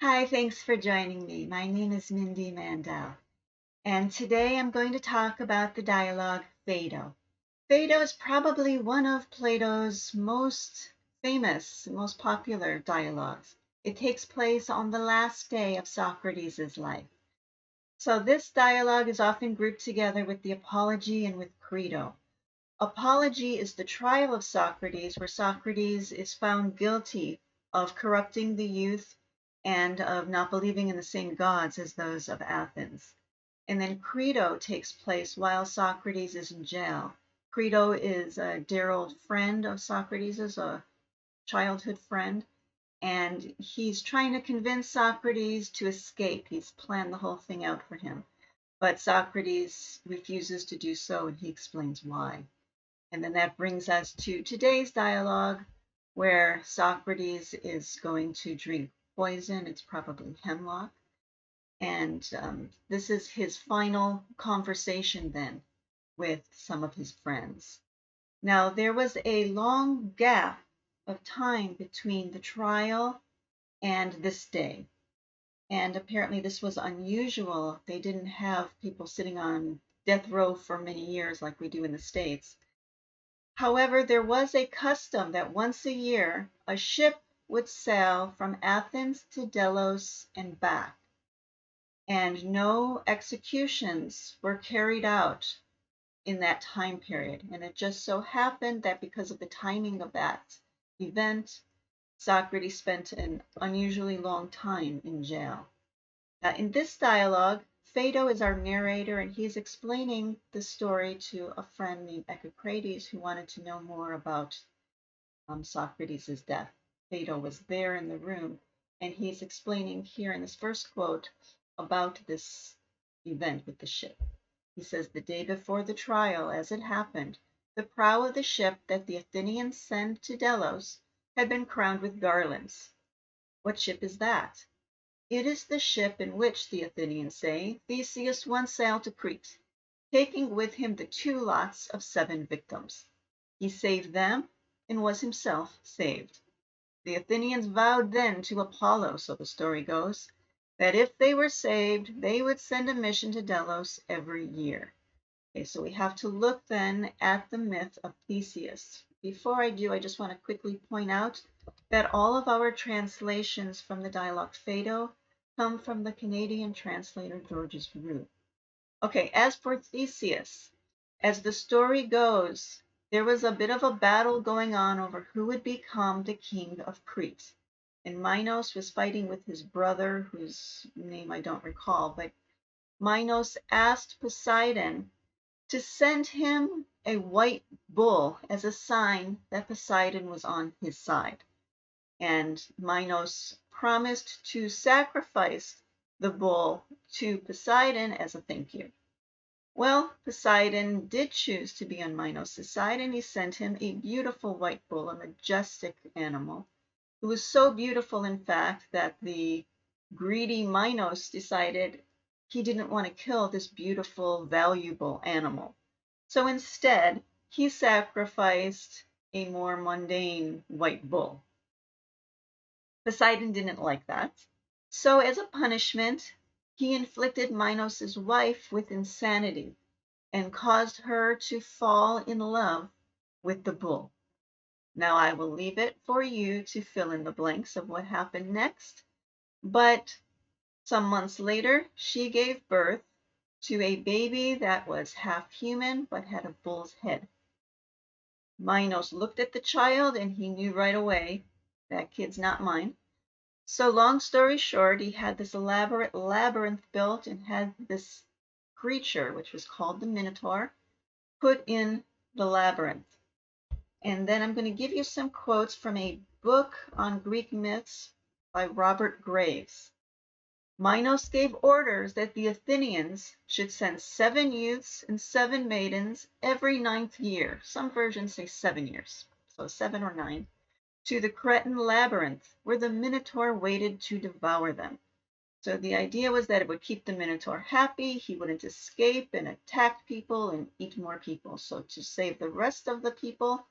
Hi, thanks for joining me. My name is Mindy Mandell, and today I'm going to talk about the dialogue Phaedo. Phaedo is probably one of Plato's most famous, most popular dialogues. It takes place on the last day of Socrates' life. So this dialogue is often grouped together with the Apology and with Credo. Apology is the trial of Socrates, where Socrates is found guilty of corrupting the youth and of not believing in the same gods as those of Athens. And then Credo takes place while Socrates is in jail. Credo is a dear old friend of Socrates, a childhood friend, and he's trying to convince Socrates to escape. He's planned the whole thing out for him. But Socrates refuses to do so, and he explains why. And then that brings us to today's dialogue, where Socrates is going to drink poison. It's probably hemlock. And this is his final conversation then with some of his friends. Now, there was a long gap of time between the trial and this day. And apparently, this was unusual. They didn't have people sitting on death row for many years like we do in the States. However, there was a custom that once a year a ship would sail from Athens to Delos and back, and no executions were carried out in that time period. And it just so happened that because of the timing of that event, Socrates spent an unusually long time in jail. In this dialogue, Phaedo is our narrator, and he's explaining the story to a friend named Echecrates who wanted to know more about Socrates' death. Phaedo was there in the room, and he's explaining here in this first quote about this event with the ship. He says, "The day before the trial, as it happened, the prow of the ship that the Athenians sent to Delos had been crowned with garlands." What ship is that? It is the ship in which, the Athenians say, Theseus once sailed to Crete, taking with him the 2 lots of 7 victims. He saved them and was himself saved. The Athenians vowed then to Apollo, so the story goes, that if they were saved, they would send a mission to Delos every year. Okay, so we have to look then at the myth of Theseus. Before I do, I just want to quickly point out that all of our translations from the dialogue Phaedo come from the Canadian translator Georges Roux. Okay, as for Theseus, as the story goes, there was a bit of a battle going on over who would become the king of Crete. And Minos was fighting with his brother, whose name I don't recall, but Minos asked Poseidon to send him a white bull as a sign that Poseidon was on his side. And Minos promised to sacrifice the bull to Poseidon as a thank you. Well, Poseidon did choose to be on Minos' side, and he sent him a beautiful white bull, a majestic animal. It was so beautiful, in fact, that the greedy Minos decided he didn't want to kill this beautiful, valuable animal. So instead, he sacrificed a more mundane white bull. Poseidon didn't like that. So as a punishment, he inflicted Minos' wife with insanity and caused her to fall in love with the bull. Now I will leave it for you to fill in the blanks of what happened next, but some months later, she gave birth to a baby that was half human but had a bull's head. Minos looked at the child and he knew right away, that kid's not mine. So long story short, he had this elaborate labyrinth built and had this creature, which was called the Minotaur, put in the labyrinth. And then I'm going to give you some quotes from a book on Greek myths by Robert Graves. Minos gave orders that the Athenians should send 7 youths and 7 maidens every 9th year. Some versions say 7 years, so 7 or 9, to the Cretan labyrinth, where the Minotaur waited to devour them. So the idea was that it would keep the Minotaur happy, he wouldn't escape and attack people and eat more people. So to save the rest of the people,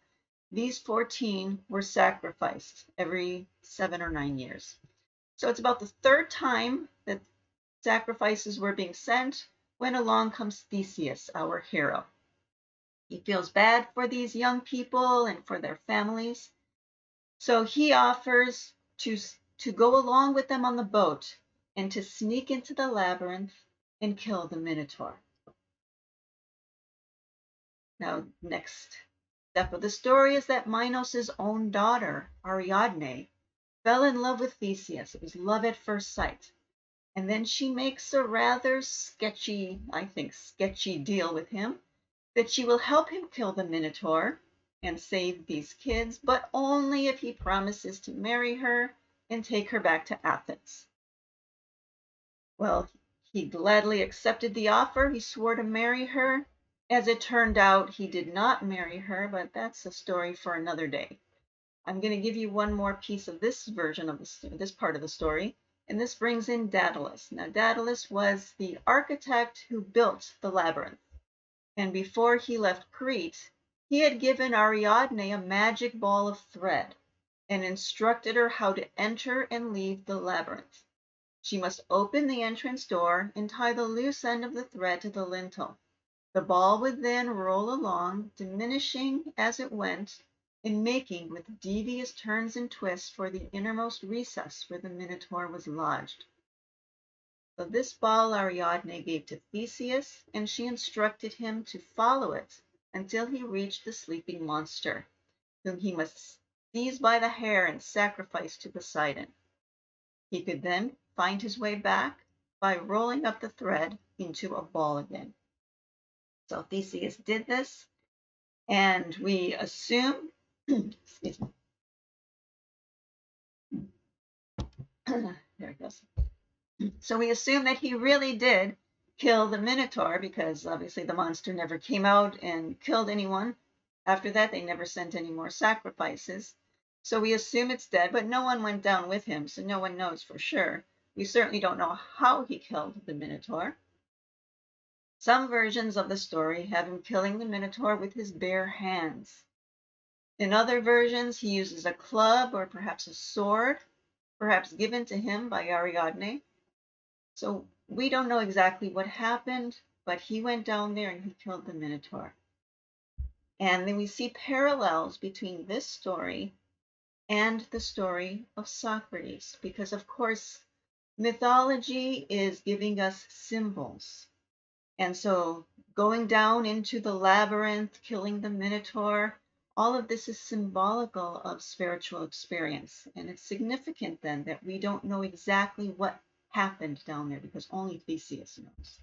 these 14 were sacrificed every 7 or 9 years. So it's about the third time that sacrifices were being sent when along comes Theseus, our hero. He feels bad for these young people and for their families. So he offers to go along with them on the boat and to sneak into the labyrinth and kill the Minotaur. Now, next step of the story is that Minos' own daughter, Ariadne, fell in love with Theseus. It was love at first sight. And then she makes a rather sketchy, I think, sketchy deal with him that she will help him kill the Minotaur and save these kids, but only if he promises to marry her and take her back to Athens. Well, he gladly accepted the offer. He swore to marry her. As it turned out, he did not marry her, but that's a story for another day. I'm going to give you one more piece of this version of this part of the story, and this brings in Daedalus. Now, Daedalus was the architect who built the labyrinth, and before he left Crete, he had given Ariadne a magic ball of thread and instructed her how to enter and leave the labyrinth. She must open the entrance door and tie the loose end of the thread to the lintel. The ball would then roll along, diminishing as it went, and making with devious turns and twists for the innermost recess where the Minotaur was lodged. So this ball Ariadne gave to Theseus, and she instructed him to follow it until he reached the sleeping monster, whom he must seize by the hair and sacrifice to Poseidon. He could then find his way back by rolling up the thread into a ball again. So Theseus did this, and we assume, excuse me, there it goes. So we assume that he really did kill the Minotaur because obviously the monster never came out and killed anyone. After that, they never sent any more sacrifices. So we assume it's dead, but no one went down with him, so no one knows for sure. We certainly don't know how he killed the Minotaur. Some versions of the story have him killing the Minotaur with his bare hands. In other versions, he uses a club or perhaps a sword, perhaps given to him by Ariadne. So we don't know exactly what happened, but he went down there and he killed the Minotaur. And then we see parallels between this story and the story of Socrates, because of course, mythology is giving us symbols. And so going down into the labyrinth, killing the Minotaur, all of this is symbolical of spiritual experience. And it's significant then that we don't know exactly what happened down there because only Theseus knows.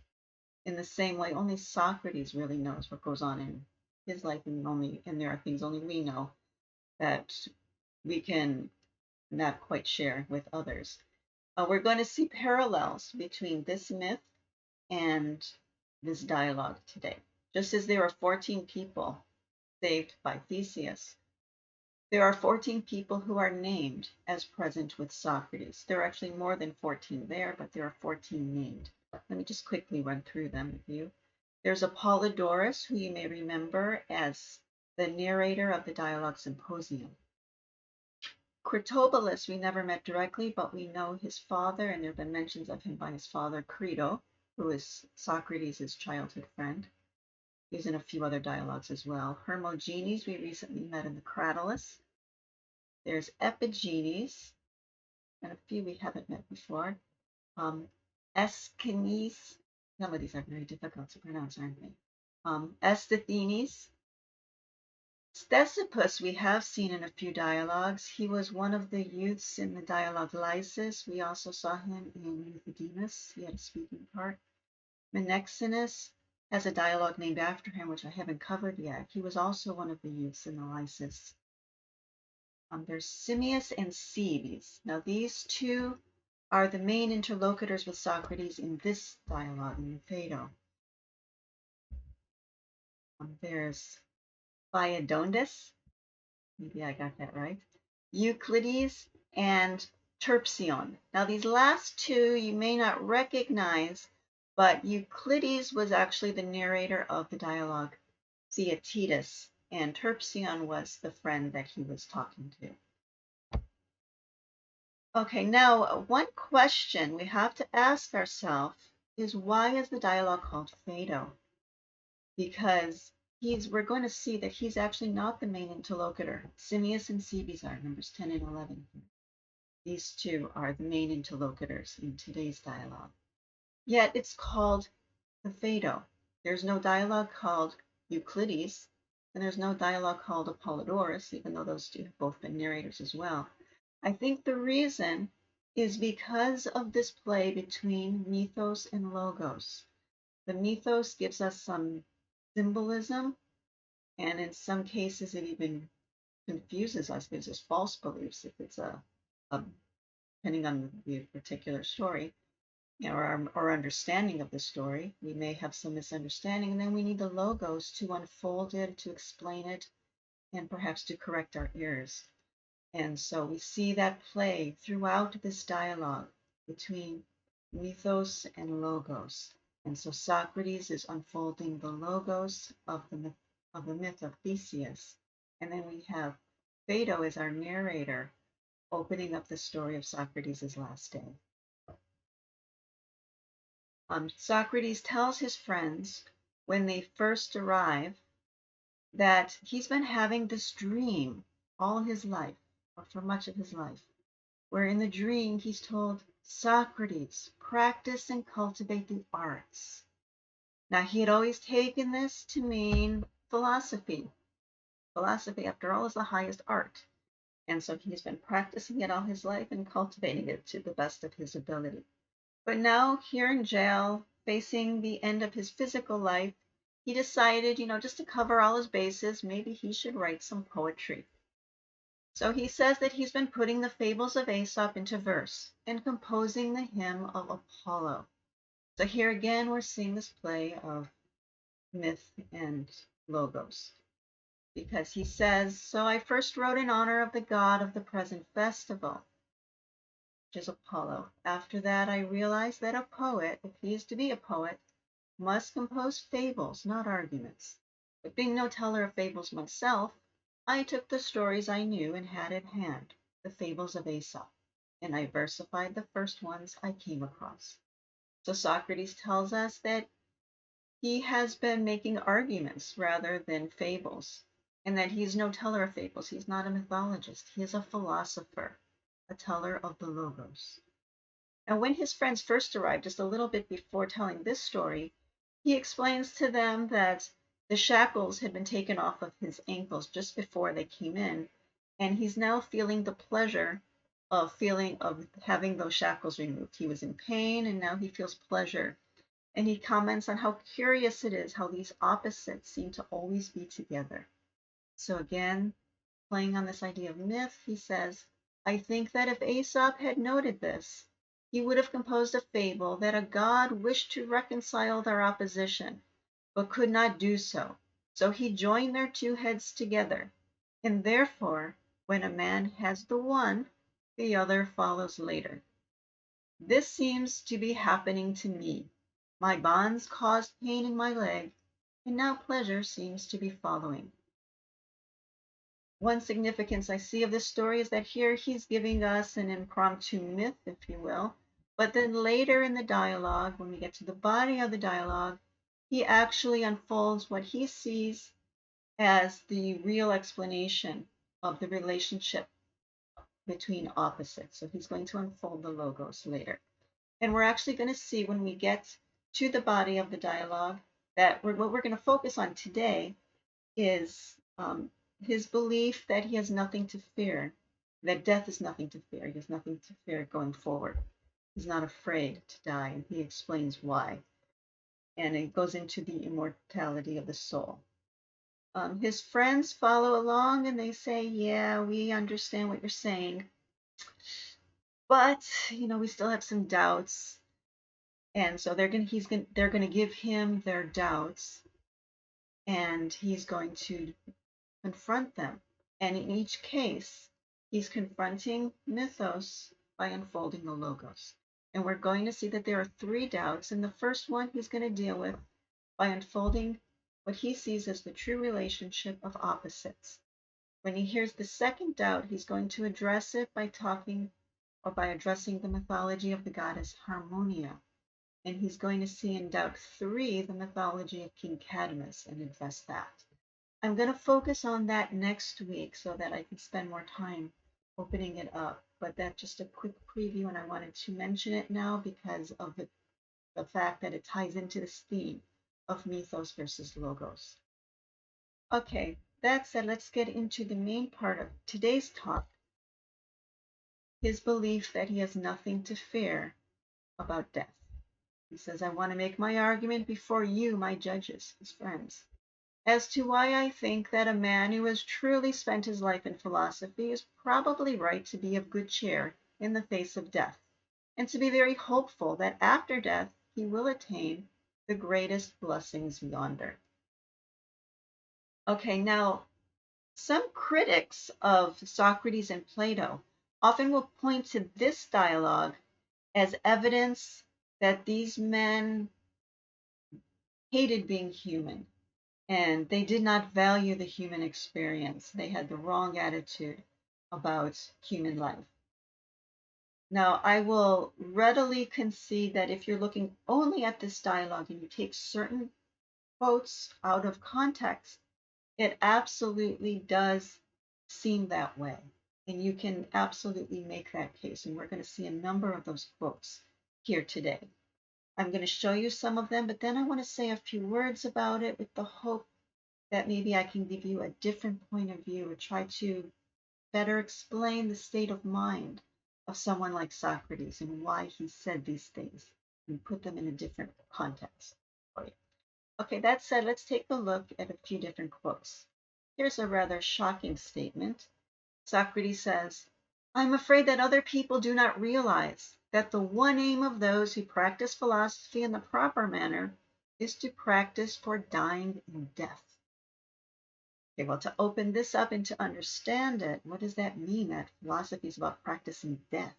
In the same way, only Socrates really knows what goes on in his life, and there are things only we know that we can not quite share with others. We're going to see parallels between this myth and this dialogue today. Just as there are 14 people saved by Theseus, there are 14 people who are named as present with Socrates. There are actually more than 14 there, but there are 14 named. Let me just quickly run through them with you. There's Apollodorus, who you may remember as the narrator of the Dialogue Symposium. Critobulus we never met directly, but we know his father, and there have been mentions of him by his father, Crito, who is Socrates' childhood friend. He's in a few other dialogues as well. Hermogenes we recently met in the Cratylus. There's Epigenes, and a few we haven't met before. Aeschines, some of these are very difficult to pronounce, aren't they? Esthenes. Ctesippus we have seen in a few dialogues. He was one of the youths in the dialogue Lysis. We also saw him in Euthydemus. He had a speaking part. Menexenus has a dialogue named after him, which I haven't covered yet. He was also one of the youths in the Lysis. There's Simmias and Cebes. Now these two are the main interlocutors with Socrates in this dialogue, in the Phaedo. There's Phaedondas, maybe I got that right, Euclides, and Terpsion. Now these last two you may not recognize, but Euclides was actually the narrator of the dialogue Theaetetus, and Terpsion was the friend that he was talking to. Okay, now one question we have to ask ourselves is, why is the dialogue called Phaedo? Because we're going to see that he's actually not the main interlocutor. Simmias and Cebes are, numbers 10 and 11. These two are the main interlocutors in today's dialogue. Yet it's called the Phaedo. There's no dialogue called Euclides, and there's no dialogue called Apollodorus, even though those two have both been narrators as well. I think the reason is because of this play between mythos and logos. The mythos gives us some symbolism, and in some cases it even confuses us, gives us false beliefs if it's a depending on the particular story, you know, or understanding of the story. We may have some misunderstanding, and then we need the logos to unfold it, to explain it, and perhaps to correct our errors. And so we see that play throughout this dialogue between mythos and logos. And so Socrates is unfolding the logos of the myth of Theseus. And then we have Phaedo as our narrator, opening up the story of Socrates' last day. Socrates tells his friends when they first arrive that he's been having this dream all his life, or for much of his life, where in the dream he's told, Socrates, practice and cultivate the arts. Now, he had always taken this to mean philosophy. Philosophy, after all, is the highest art. And so he's been practicing it all his life and cultivating it to the best of his ability. But now, here in jail, facing the end of his physical life, he decided, just to cover all his bases, maybe he should write some poetry. So he says that he's been putting the fables of Aesop into verse and composing the hymn of Apollo. So here again, we're seeing this play of myth and logos. Because he says, so I first wrote in honor of the god of the present festival, which is Apollo. After that, I realized that a poet, if he is to be a poet, must compose fables, not arguments. But being no teller of fables myself, I took the stories I knew and had at hand, the fables of Aesop, and I versified the first ones I came across. So Socrates tells us that he has been making arguments rather than fables, and that he's no teller of fables. He's not a mythologist. He is a philosopher, a teller of the logos. And when his friends first arrived, just a little bit before telling this story, he explains to them that the shackles had been taken off of his ankles just before they came in, and he's now feeling the pleasure of having those shackles removed. He was in pain, and now he feels pleasure. And he comments on how curious it is how these opposites seem to always be together. So again, playing on this idea of myth, he says, I think that if Aesop had noted this, he would have composed a fable that a god wished to reconcile their opposition, but could not do so. So he joined their two heads together, and therefore, when a man has the one, the other follows later. This seems to be happening to me. My bonds caused pain in my leg, and now pleasure seems to be following. One significance I see of this story is that here he's giving us an impromptu myth, if you will, but then later in the dialogue, when we get to the body of the dialogue, he actually unfolds what he sees as the real explanation of the relationship between opposites. So he's going to unfold the logos later. And we're actually going to see when we get to the body of the dialogue that what we're going to focus on today is his belief that he has nothing to fear, that death is nothing to fear. He has nothing to fear going forward. He's not afraid to die, and he explains why. And it goes into the immortality of the soul. His friends follow along and they say, yeah, we understand what you're saying, but we still have some doubts. And so they're going to give him their doubts, and he's going to confront them. And in each case, he's confronting mythos by unfolding the logos. And we're going to see that there are three doubts. And the first one he's going to deal with by unfolding what he sees as the true relationship of opposites. When he hears the second doubt, he's going to address it by talking or by addressing the mythology of the goddess Harmonia. And he's going to see in Doubt 3 the mythology of King Cadmus and address that. I'm going to focus on that next week so that I can spend more time opening it up. But that's just a quick preview, and I wanted to mention it now because of the fact that it ties into this theme of mythos versus logos. Okay, that said, let's get into the main part of today's talk, his belief that he has nothing to fear about death. He says, I want to make my argument before you, my judges, his friends, as to why I think that a man who has truly spent his life in philosophy is probably right to be of good cheer in the face of death, and to be very hopeful that after death he will attain the greatest blessings yonder. Okay, now some critics of Socrates and Plato often will point to this dialogue as evidence that these men hated being human and they did not value the human experience. They had the wrong attitude about human life. Now, I will readily concede that if you're looking only at this dialogue and you take certain quotes out of context, it absolutely does seem that way. And you can absolutely make that case. And we're going to see a number of those quotes here today. I'm going to show you some of them, but then I want to say a few words about it with the hope that maybe I can give you a different point of view or try to better explain the state of mind of someone like Socrates and why he said these things and put them in a different context for you. Okay, that said, let's take a look at a few different quotes. Here's a rather shocking statement. Socrates says, I'm afraid that other people do not realize that the one aim of those who practice philosophy in the proper manner is to practice for dying in death. Okay, well, to open this up and to understand it, what does that mean, that philosophy is about practicing death?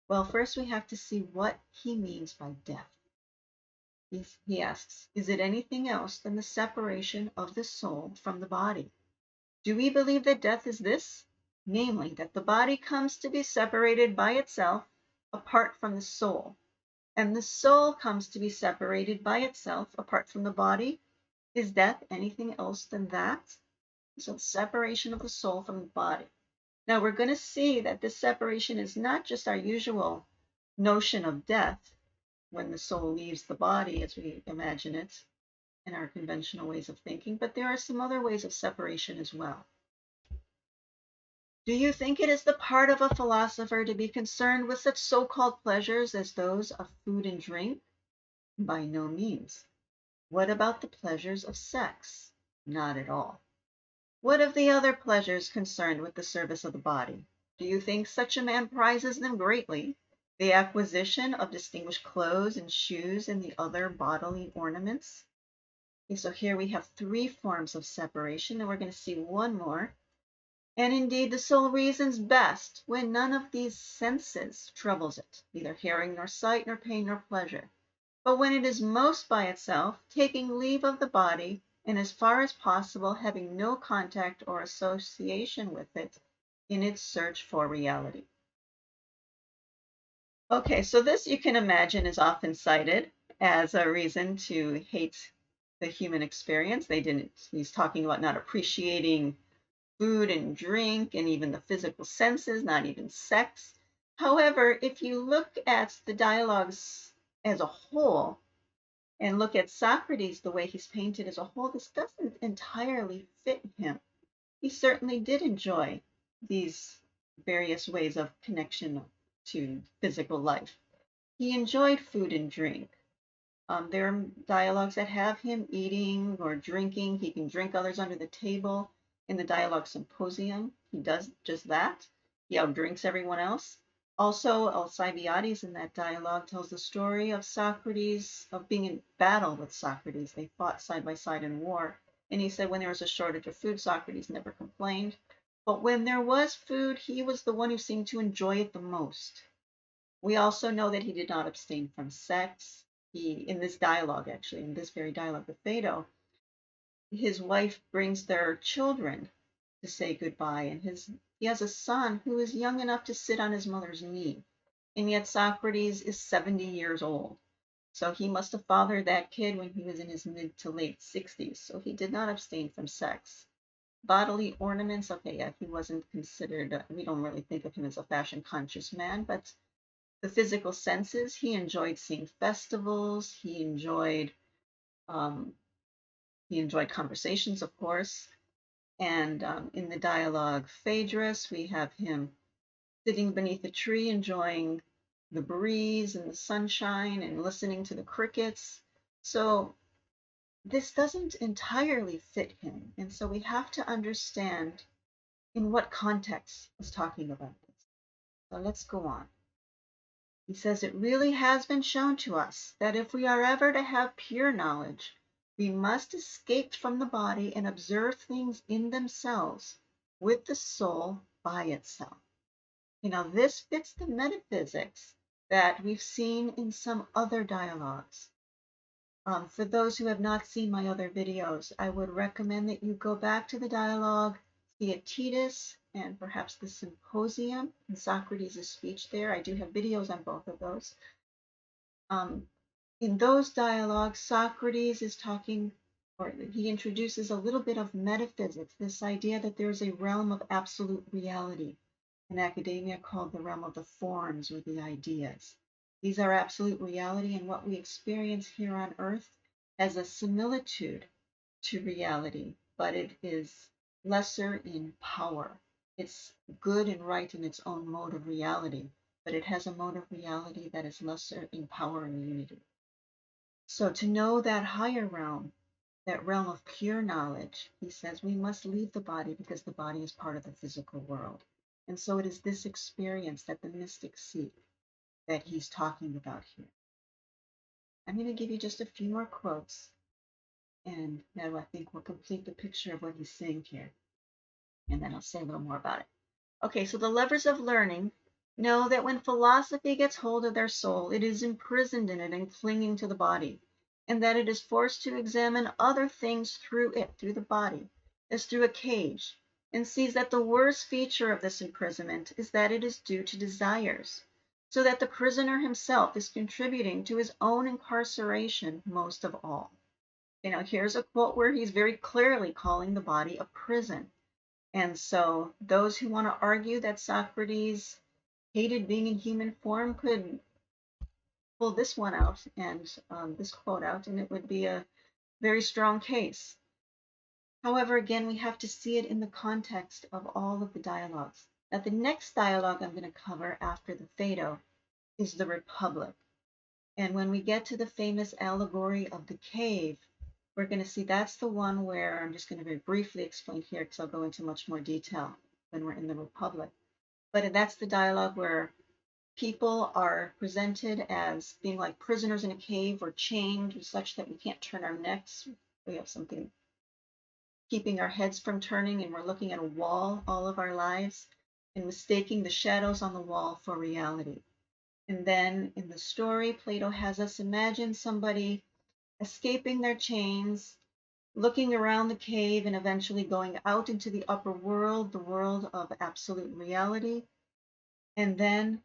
Well, first we have to see what he means by death. He asks, is it anything else than the separation of the soul from the body? Do we believe that death is this? Namely, that the body comes to be separated by itself apart from the soul, and the soul comes to be separated by itself apart from the body? Is death anything else than that? So the separation of the soul from the body. Now we're going to see that this separation is not just our usual notion of death when the soul leaves the body as we imagine it in our conventional ways of thinking, but there are some other ways of separation as well. Do you think it is the part of a philosopher to be concerned with such so-called pleasures as those of food and drink? By no means. What about the pleasures of sex? Not at all. What of the other pleasures concerned with the service of the body? Do you think such a man prizes them greatly? The acquisition of distinguished clothes and shoes and the other bodily ornaments? Okay, so here we have three forms of separation, and we're going to see one more. And indeed, the soul reasons best when none of these senses troubles it, neither hearing nor sight nor pain nor pleasure, but when it is most by itself, taking leave of the body, and as far as possible having no contact or association with it in its search for reality. Okay, so this you can imagine is often cited as a reason to hate the human experience. He's talking about not appreciating food and drink and even the physical senses, not even sex. However, if you look at the dialogues as a whole and look at Socrates, the way he's painted as a whole, this doesn't entirely fit him. He certainly did enjoy these various ways of connection to physical life. He enjoyed food and drink. There are dialogues that have him eating or drinking. He can drink others under the table. In the dialogue symposium, he does just that. He outdrinks everyone else. Also, Alcibiades in that dialogue tells the story of Socrates, of being in battle with Socrates. They fought side by side in war. And he said when there was a shortage of food, Socrates never complained. But when there was food, he was the one who seemed to enjoy it the most. We also know that he did not abstain from sex. In this dialogue, actually, in this very dialogue with Phaedo, his wife brings their children to say goodbye, and He has a son who is young enough to sit on his mother's knee, and yet Socrates is 70 years old. So he must have fathered that kid when he was in his mid to late 60s. So he did not abstain from sex. Bodily ornaments, okay, yeah, he wasn't considered, we don't really think of him as a fashion conscious man, but the physical senses, he enjoyed seeing festivals, um, he enjoyed conversations, of course. And in the dialogue Phaedrus, we have him sitting beneath a tree, enjoying the breeze and the sunshine and listening to the crickets. So this doesn't entirely fit him. And so we have to understand in what context he's talking about this. So let's go on. He says, it really has been shown to us that if we are ever to have pure knowledge, we must escape from the body and observe things in themselves with the soul by itself. This fits the metaphysics that we've seen in some other dialogues. For those who have not seen my other videos, I would recommend that you go back to the dialogue Theaetetus and perhaps the Symposium and Socrates' speech there. I do have videos on both of those. In those dialogues, Socrates is talking, or he introduces a little bit of metaphysics, this idea that there's a realm of absolute reality, in academia called the realm of the forms or the ideas. These are absolute reality, and what we experience here on earth has a similitude to reality, but it is lesser in power. It's good and right in its own mode of reality, but it has a mode of reality that is lesser in power and unity. So to know that higher realm, that realm of pure knowledge, he says we must leave the body because the body is part of the physical world. And so it is this experience that the mystics seek that he's talking about here. I'm going to give you just a few more quotes, and that I think will complete the picture of what he's saying here. And then I'll say a little more about it. Okay, so the lovers of learning know that when philosophy gets hold of their soul, it is imprisoned in it and clinging to the body, and that it is forced to examine other things through it, through the body, as through a cage, and sees that the worst feature of this imprisonment is that it is due to desires, so that the prisoner himself is contributing to his own incarceration most of all. Here's a quote where he's very clearly calling the body a prison. And so those who want to argue that Socrates hated being in human form could pull this one out and this quote out, and it would be a very strong case. However, again, we have to see it in the context of all of the dialogues. Now, the next dialogue I'm going to cover after the Phaedo is the Republic. And when we get to the famous allegory of the cave, we're going to see that's the one where I'm just going to very briefly explain here because I'll go into much more detail when we're in the Republic. But that's the dialogue where people are presented as being like prisoners in a cave or chained such that we can't turn our necks. We have something keeping our heads from turning, and we're looking at a wall all of our lives and mistaking the shadows on the wall for reality. And then in the story, Plato has us imagine somebody escaping their chains, looking around the cave, and eventually going out into the upper world, the world of absolute reality. And then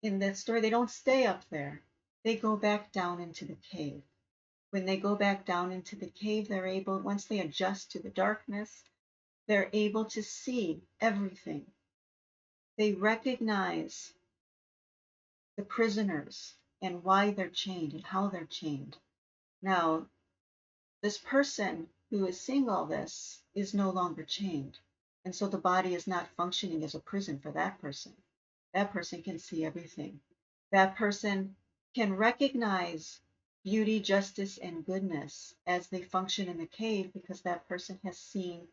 in that story, they don't stay up there. They go back down into the cave. When they go back down into the cave, they're able, once they adjust to the darkness, they're able to see everything. They recognize the prisoners and why they're chained and how they're chained. Now, this person who is seeing all this is no longer chained. And so the body is not functioning as a prison for that person. That person can see everything. That person can recognize beauty, justice, and goodness as they function in the cave because that person has seen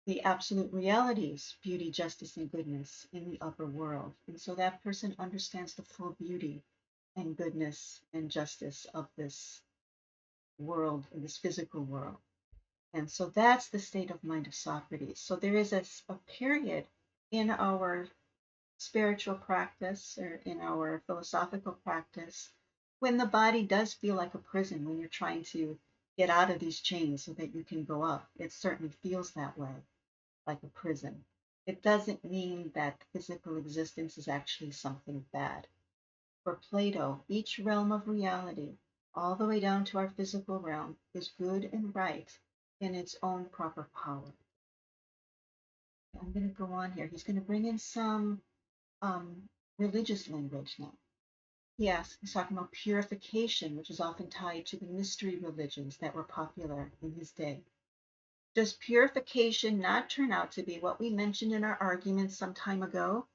the absolute realities, beauty, justice, and goodness in the upper world. And so that person understands the full beauty and goodness and justice of this world, in this physical world. And so that's the state of mind of Socrates. So there is a period in our spiritual practice or in our philosophical practice when the body does feel like a prison, when you're trying to get out of these chains so that you can go up. It certainly feels that way, like a prison. It doesn't mean that physical existence is actually something bad. For Plato, each realm of reality, all the way down to our physical realm, is good and right in its own proper power. I'm going to go on here. He's going to bring in some religious language now. He's talking about purification, which is often tied to the mystery religions that were popular in his day. Does purification not turn out to be what we mentioned in our argument some time ago?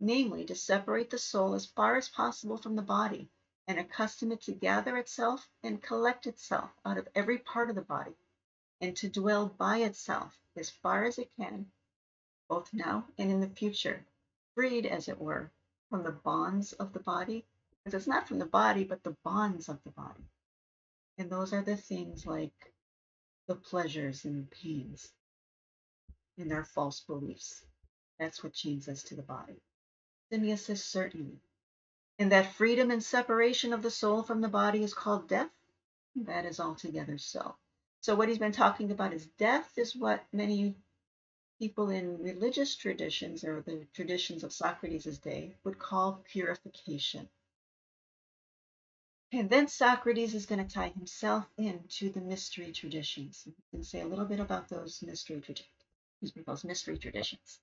Namely, to separate the soul as far as possible from the body and accustom it to gather itself and collect itself out of every part of the body, and to dwell by itself as far as it can, both now and in the future, freed, as it were, from the bonds of the body. Because it's not from the body, but the bonds of the body. And those are the things like the pleasures and pains and their false beliefs. That's what chains us to the body. Simmias says certainly. And that freedom and separation of the soul from the body is called death? That is altogether so. So what he's been talking about is death is what many people in religious traditions or the traditions of Socrates' day would call purification. And then Socrates is going to tie himself into the mystery traditions and say a little bit about those mystery traditions.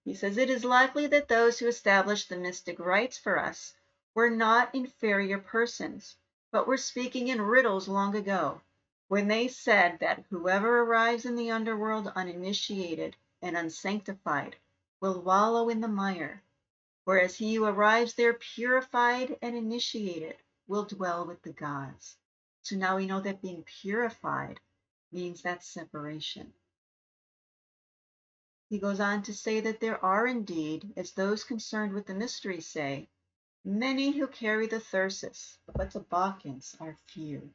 He says, it is likely that those who established the mystic rites for us were not inferior persons, but were speaking in riddles long ago, when they said that whoever arrives in the underworld uninitiated and unsanctified will wallow in the mire, whereas he who arrives there purified and initiated will dwell with the gods. So now we know that being purified means that separation. He goes on to say that there are indeed, as those concerned with the mystery say, many who carry the Theseus, but the Bacchants are few.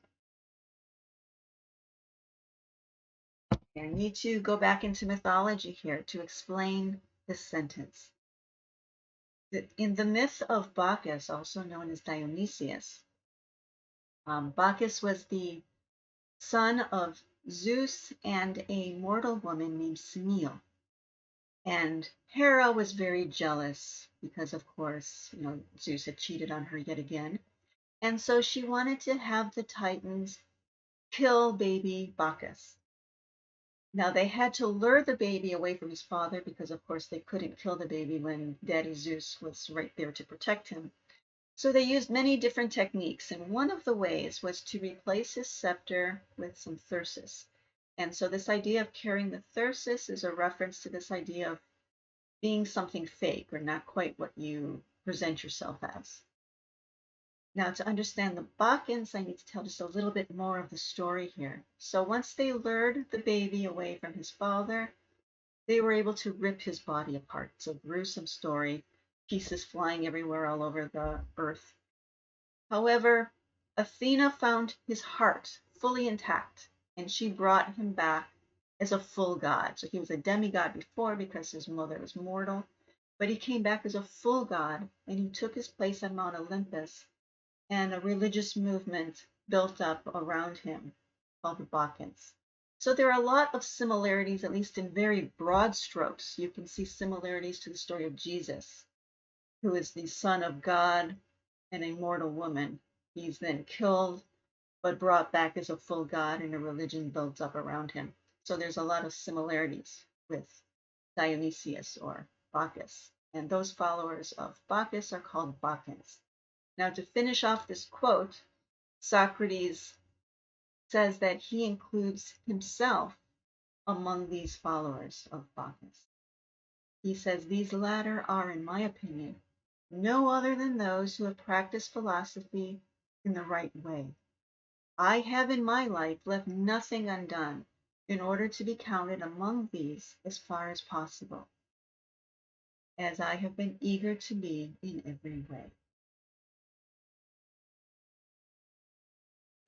I need to go back into mythology here to explain this sentence. In the myth of Bacchus, also known as Dionysius, Bacchus was the son of Zeus and a mortal woman named Semele. And Hera was very jealous because, of course, Zeus had cheated on her yet again. And so she wanted to have the Titans kill baby Bacchus. Now, they had to lure the baby away from his father because, of course, they couldn't kill the baby when Daddy Zeus was right there to protect him. So they used many different techniques, and one of the ways was to replace his scepter with some thyrsus. And so this idea of carrying the thyrsus is a reference to this idea of being something fake or not quite what you present yourself as. Now, to understand the Bacchants, I need to tell just a little bit more of the story here. So once they lured the baby away from his father, they were able to rip his body apart. It's a gruesome story, pieces flying everywhere all over the earth. However, Athena found his heart fully intact, and she brought him back as a full god. So he was a demigod before because his mother was mortal, but he came back as a full god, and he took his place on Mount Olympus, and a religious movement built up around him called the Bacchants. So there are a lot of similarities, at least in very broad strokes. You can see similarities to the story of Jesus, who is the son of God and a mortal woman. He's then killed, but brought back as a full god, and a religion built up around him. So there's a lot of similarities with Dionysius or Bacchus. And those followers of Bacchus are called Bacchants. Now, to finish off this quote, Socrates says that he includes himself among these followers of Bacchus. He says these latter are, in my opinion, no other than those who have practiced philosophy in the right way. I have in my life left nothing undone in order to be counted among these as far as possible, as I have been eager to be in every way.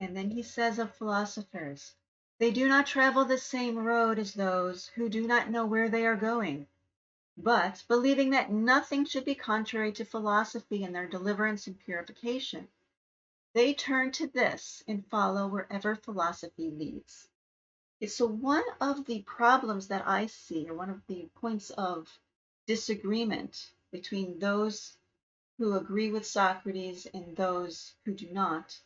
And then he says of philosophers, they do not travel the same road as those who do not know where they are going, but believing that nothing should be contrary to philosophy in their deliverance and purification, they turn to this and follow wherever philosophy leads. So one of the problems that I see, or one of the points of disagreement between those who agree with Socrates and those who do not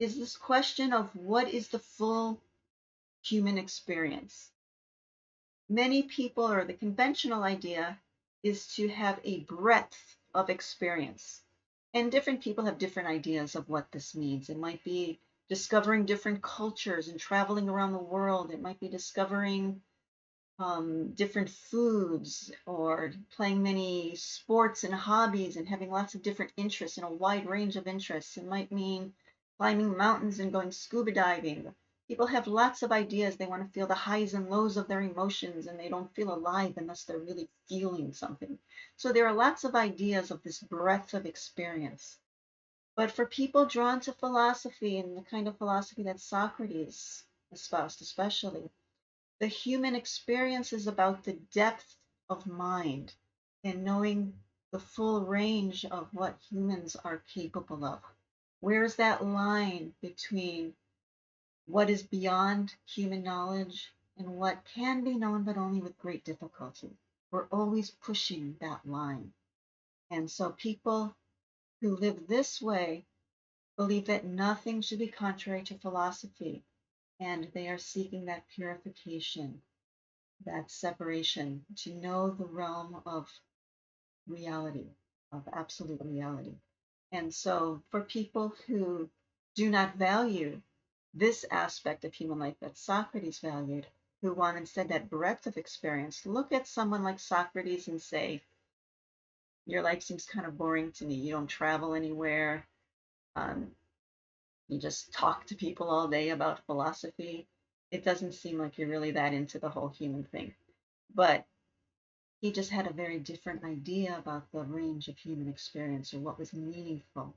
is this question of what is the full human experience. Many people, or the conventional idea, is to have a breadth of experience. And different people have different ideas of what this means. It might be discovering different cultures and traveling around the world. It might be discovering different foods or playing many sports and hobbies and having lots of different interests and a wide range of interests. It might mean climbing mountains and going scuba diving. People have lots of ideas. They want to feel the highs and lows of their emotions, and they don't feel alive unless they're really feeling something. So there are lots of ideas of this breadth of experience. But for people drawn to philosophy and the kind of philosophy that Socrates espoused, especially, the human experience is about the depth of mind and knowing the full range of what humans are capable of. Where's that line between what is beyond human knowledge and what can be known but only with great difficulty? We're always pushing that line. And so people who live this way believe that nothing should be contrary to philosophy, and they are seeking that purification, that separation, to know the realm of reality, of absolute reality. And so, for people who do not value this aspect of human life that Socrates valued, who want instead that breadth of experience, look at someone like Socrates and say, your life seems kind of boring to me. You don't travel anywhere. Um, you just talk to people all day about philosophy. It doesn't seem like you're really that into the whole human thing. But he just had a very different idea about the range of human experience or what was meaningful.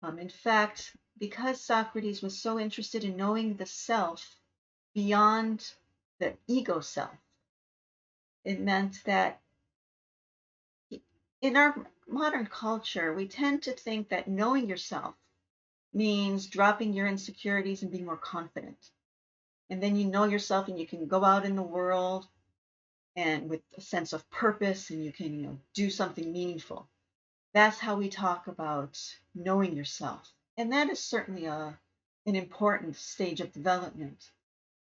In fact, because Socrates was so interested in knowing the self beyond the ego self, it meant that in our modern culture, we tend to think that knowing yourself means dropping your insecurities and being more confident. And then you know yourself and you can go out in the world and with a sense of purpose and you can, do something meaningful. That's how we talk about knowing yourself. And that is certainly an important stage of development.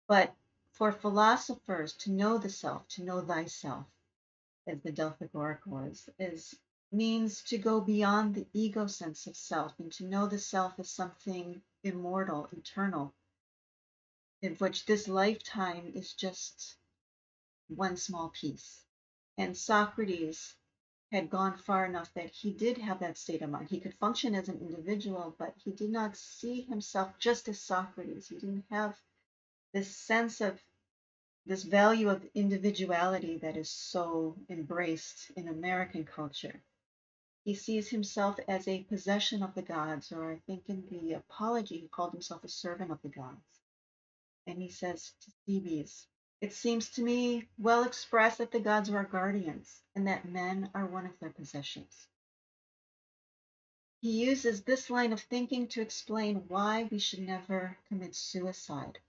But for philosophers, to know the self, to know thyself, as the Delphic oracle is means to go beyond the ego sense of self and to know the self as something immortal, eternal, in which this lifetime is just one small piece. And Socrates had gone far enough that he did have that state of mind. He could function as an individual, but he did not see himself just as Socrates. He didn't have this sense of this value of individuality that is so embraced in American culture. He sees himself as a possession of the gods, or I think in the Apology, he called himself a servant of the gods. And he says to Thebes, it seems to me well expressed that the gods are our guardians and that men are one of their possessions. He uses this line of thinking to explain why we should never commit suicide.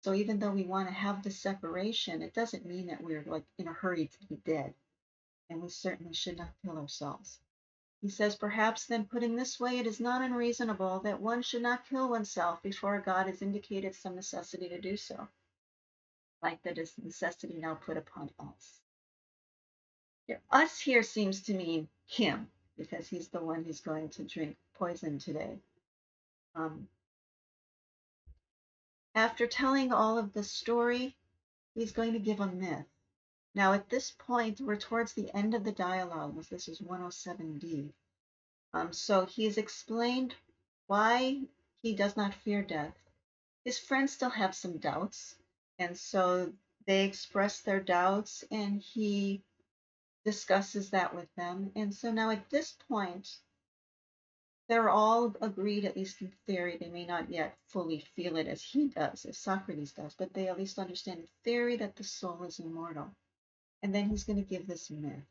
So even though we want to have the separation, it doesn't mean that we're like in a hurry to be dead. And we certainly should not kill ourselves. He says, perhaps then putting this way, it is not unreasonable that one should not kill oneself before God has indicated some necessity to do so, like that is necessity now put upon us. Us here seems to mean him, because he's the one who's going to drink poison today. After telling all of the story, he's going to give a myth. Now, at this point, we're towards the end of the dialogue. This is 107D. So he's explained why he does not fear death. His friends still have some doubts, and so they express their doubts, and he discusses that with them. And so now at this point, they're all agreed, at least in theory. They may not yet fully feel it as he does, as Socrates does, but they at least understand in theory that the soul is immortal. And then he's going to give this myth.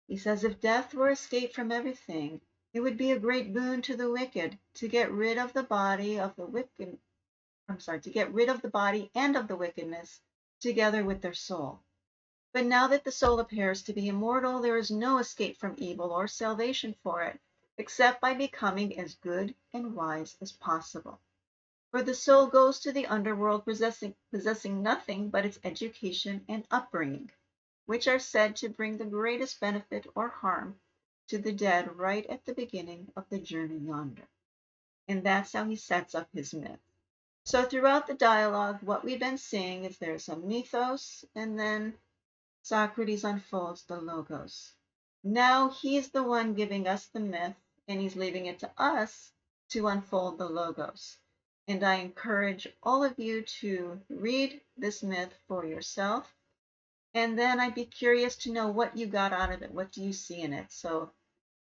He says, if death were escape from everything, it would be a great boon to the wicked to get rid of the body of the wicked, to get rid of the body and of the wickedness together with their soul. But now that the soul appears to be immortal, there is no escape from evil or salvation for it, except by becoming as good and wise as possible. For the soul goes to the underworld possessing nothing but its education and upbringing, which are said to bring the greatest benefit or harm to the dead right at the beginning of the journey yonder. And that's how he sets up his myth. So throughout the dialogue, what we've been seeing is there's a mythos, and then Socrates unfolds the logos. Now he's the one giving us the myth, and he's leaving it to us to unfold the logos. And I encourage all of you to read this myth for yourself. And then I'd be curious to know what you got out of it. What do you see in it? So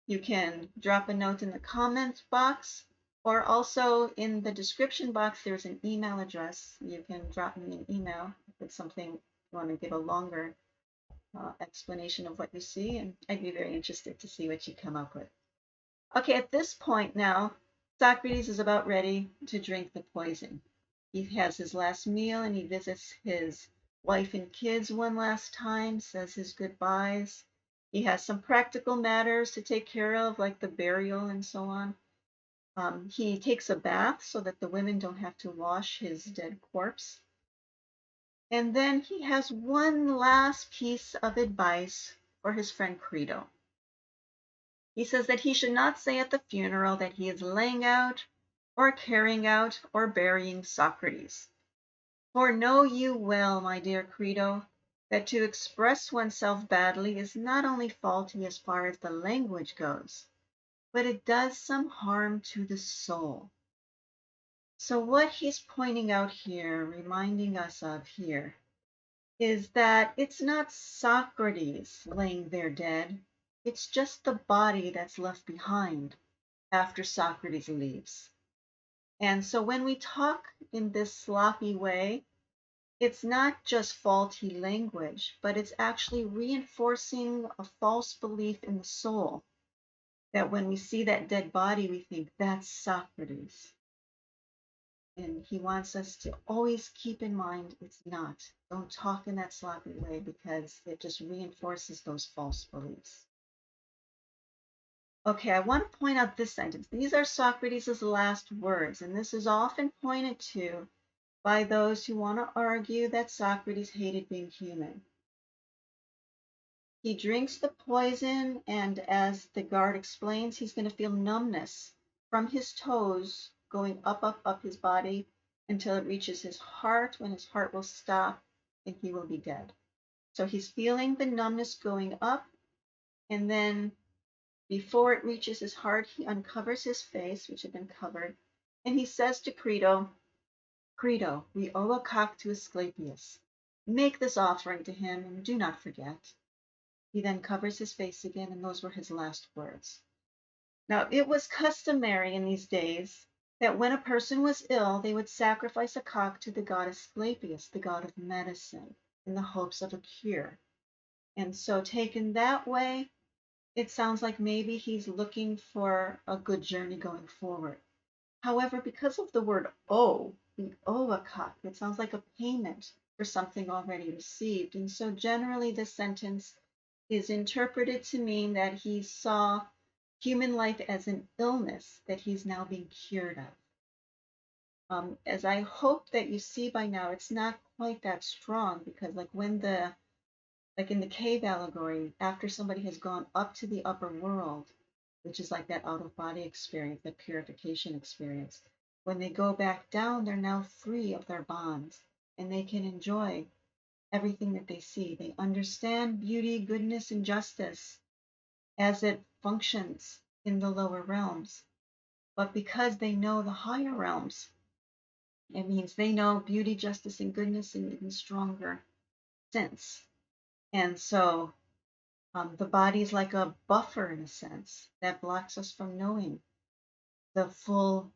you can drop a note in the comments box, or also in the description box, there's an email address. You can drop me an email if it's something you want to give a longer explanation of what you see, and I'd be very interested to see what you come up with. Okay, at this point now, Socrates is about ready to drink the poison. He has his last meal and he visits his wife and kids one last time, says his goodbyes. He has some practical matters to take care of, like the burial and so on. He takes a bath so that the women don't have to wash his dead corpse. And then he has one last piece of advice for his friend Credo. He says that he should not say at the funeral that he is laying out or carrying out or burying Socrates. For know you well, my dear Credo, that to express oneself badly is not only faulty as far as the language goes, but it does some harm to the soul. So what he's pointing out here, reminding us of here, is that it's not Socrates laying there dead, it's just the body that's left behind after Socrates leaves. And so when we talk in this sloppy way, it's not just faulty language, but it's actually reinforcing a false belief in the soul that when we see that dead body, we think that's Socrates. And he wants us to always keep in mind it's not. Don't talk in that sloppy way because it just reinforces those false beliefs. Okay, I want to point out this sentence. These are Socrates' last words, and this is often pointed to by those who want to argue that Socrates hated being human. He drinks the poison, and as the guard explains, he's going to feel numbness from his toes going up his body until it reaches his heart, when his heart will stop and he will be dead. So he's feeling the numbness going up, and then before it reaches his heart, he uncovers his face, which had been covered, and he says to Credo, Credo, we owe a cock to Asclepius. Make this offering to him and do not forget. He then covers his face again, and those were his last words. Now, it was customary in these days that when a person was ill, they would sacrifice a cock to the god Asclepius, the god of medicine, in the hopes of a cure. And so, taken that way, it sounds like maybe he's looking for a good journey going forward. However, because of the word owe, we owe a cock. It sounds like a payment for something already received. And so, generally, this sentence is interpreted to mean that he saw human life as an illness that he's now being cured of. As I hope that you see by now, it's not quite that strong because like in the cave allegory, after somebody has gone up to the upper world, which is like that out of body experience, that purification experience, when they go back down, they're now free of their bonds and they can enjoy everything that they see. They understand beauty, goodness, and justice as it functions in the lower realms. But because they know the higher realms, it means they know beauty, justice, and goodness in even stronger sense. And so the body is like a buffer in a sense that blocks us from knowing the full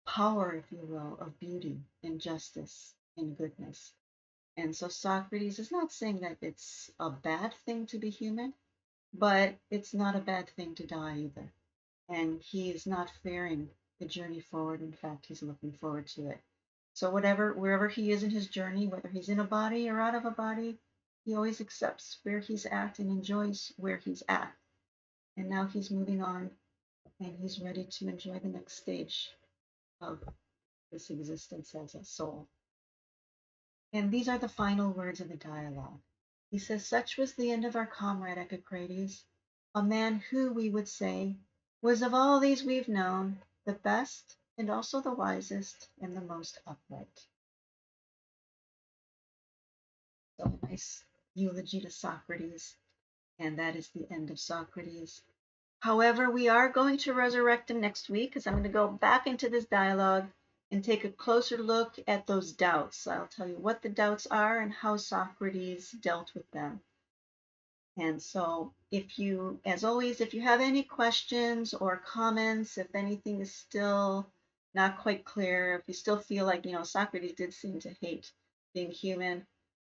power, if you will, of beauty and justice and goodness. And so Socrates is not saying that it's a bad thing to be human, but it's not a bad thing to die either. And he is not fearing the journey forward. In fact, he's looking forward to it. So wherever he is in his journey, whether he's in a body or out of a body, he always accepts where he's at and enjoys where he's at. And now he's moving on and he's ready to enjoy the next stage of this existence as a soul. And these are the final words of the dialogue. He says, "Such was the end of our comrade Epicrates, a man who, we would say, was of all these we've known, the best and also the wisest and the most upright." So a nice eulogy to Socrates, and that is the end of Socrates. However, we are going to resurrect him next week because I'm going to go back into this dialogue and take a closer look at those doubts. I'll tell you what the doubts are and how Socrates dealt with them. And so if you, as always, if you have any questions or comments, if anything is still not quite clear, if you still feel like, Socrates did seem to hate being human,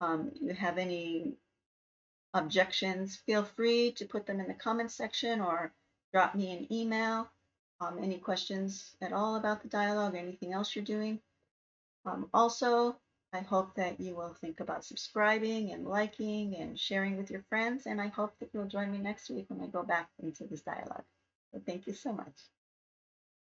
you have any objections, feel free to put them in the comments section or drop me an email. Any questions at all about the dialogue, anything else you're doing. Also, I hope that you will think about subscribing and liking and sharing with your friends, and I hope that you'll join me next week when I go back into this dialogue. So thank you so much.